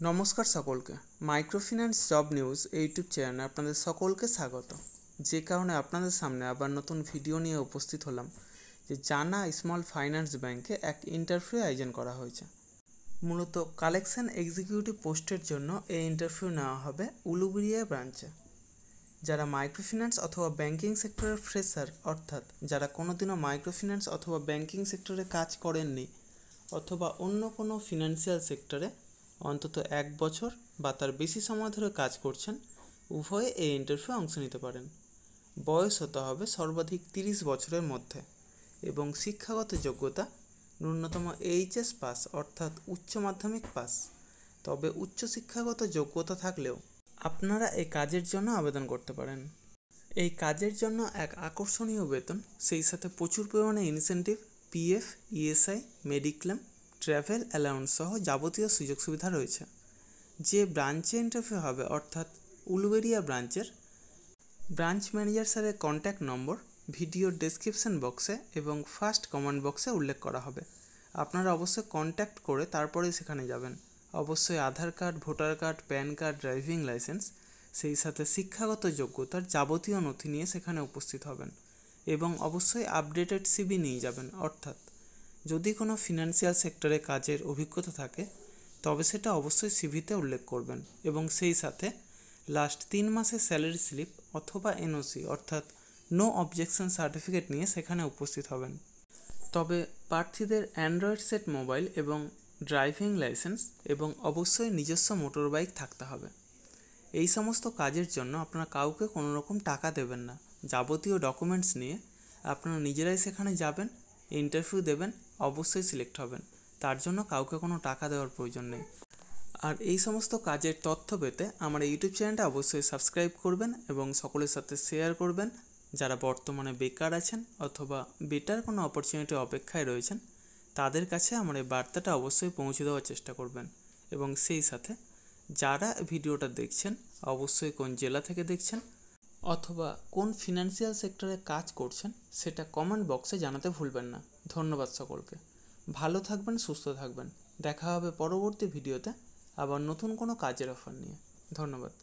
নমস্কার সকলকে। Microfinance job news YouTube চ্যানেলে আপনাদের সকলকে স্বাগত। যে কারণে আপনাদের সামনে আবার নতুন ভিডিও নিয়ে উপস্থিত হলাম যে জানা স্মল ফাইন্যান্স ব্যাংকে এক ইন্টারভিউ আয়োজন করা হয়েছে। মূলত কালেকশন এক্সিকিউটিভ পোস্টের জন্য এই ইন্টারভিউ নেওয়া হবে উলুবেড়িয়া ব্রাঞ্চে। যারা মাইক্রোফিন্যান্স অথবা ব্যাংকিং সেক্টরের ফ্রেশার, অর্থাৎ যারা কোনোদিনও মাইক্রোফিন্যান্স অথবা ব্যাংকিং সেক্টরে কাজ করেননি অথবা অন্য কোনো ফিনান্সিয়াল সেক্টরে অন্তত 1 বছর বা তার বেশি সময় ধরে কাজ করছেন, উভয়ে এই ইন্টারভিউ অংশ নিতে পারেন। বয়স হতে হবে সর্বাধিক 30 বছরের মধ্যে এবং শিক্ষাগত যোগ্যতা ন্যূনতম এইচএস পাস অর্থাৎ উচ্চ মাধ্যমিক পাস। তবে উচ্চশিক্ষাগত যোগ্যতা থাকলেও আপনারা এই কাজের জন্য আবেদন করতে পারেন। এই কাজের জন্য এক আকর্ষণীয় বেতন, সেই সাথে প্রচুর পরিমাণে incentive, PF, ESI, mediclaim, travel allowance সহ যাবতীয় সুযোগ সুবিধা রয়েছে। যে ব্রাঞ্চে ইন্টারভিউ হবে অর্থাৎ উলুবেড়িয়া ব্রাঞ্চের ব্রাঞ্চ ম্যানেজার স্যারের কন্ট্যাক্ট নম্বর ভিডিও ডেসক্রিপশন বক্সে এবং ফার্স্ট কমেন্ট বক্সে উল্লেখ করা হবে। আপনারা অবশ্যই কন্ট্যাক্ট করে তারপরেই সেখানে যাবেন। অবশ্যই Aadhaar card, voter card, PAN card, driving licence, সেই সাথে শিক্ষাগত যোগ্যতার যাবতীয় নথি নিয়ে সেখানে উপস্থিত হবেন এবং অবশ্যই আপডেটেড সিভি নিয়ে যাবেন। অর্থাৎ যদি কোনো ফিনান্সিয়াল সেক্টরে কাজের অভিজ্ঞতা থাকে তবে সেটা অবশ্যই সিভিতে উল্লেখ করবেন এবং সেই সাথে লাস্ট 3 মাসের স্যালারি স্লিপ অথবা এনওসি অর্থাৎ নো অবজেকশন সার্টিফিকেট নিয়ে সেখানে উপস্থিত হবেন। তবে প্রার্থীদের অ্যান্ড্রয়েড সেট মোবাইল এবং ড্রাইভিং লাইসেন্স এবং অবশ্যই নিজস্ব মোটর বাইক থাকতে হবে। এই সমস্ত কাজের জন্য আপনারা কাউকে কোনো রকম টাকা দেবেন না। যাবতীয় ডকুমেন্টস নিয়ে আপনারা নিজেরাই সেখানে যাবেন, ইন্টারভিউ দেবেন, অবশ্যই সিলেক্ট হবেন। তার জন্য কাউকে কোনো টাকা দেওয়ার প্রয়োজন নেই। আর এই সমস্ত কাজের তথ্য পেতে আমার ইউটিউব চ্যানেলটা অবশ্যই সাবস্ক্রাইব করবেন এবং সকলের সাথে শেয়ার করবেন। যারা বর্তমানে বেকার আছেন অথবা বেটার কোনো অপরচুনিটি অপেক্ষায় রয়েছেন তাদের কাছে আমার এই বার্তাটা অবশ্যই পৌঁছে দেওয়ার চেষ্টা করবেন। এবং সেই সাথে যারা ভিডিওটা দেখছেন অবশ্যই কোন জেলা থেকে দেখছেন অথবা কোন ফিনান্সিয়াল সেক্টরে কাজ করছেন সেটা কমেন্ট বক্সে জানাতে ভুলবেন না। ধন্যবাদ সকলকে। ভালো থাকবেন, সুস্থ থাকবেন। দেখা হবে পরবর্তী ভিডিওতে আবার নতুন কোনো কাজের অফার নিয়ে। ধন্যবাদ।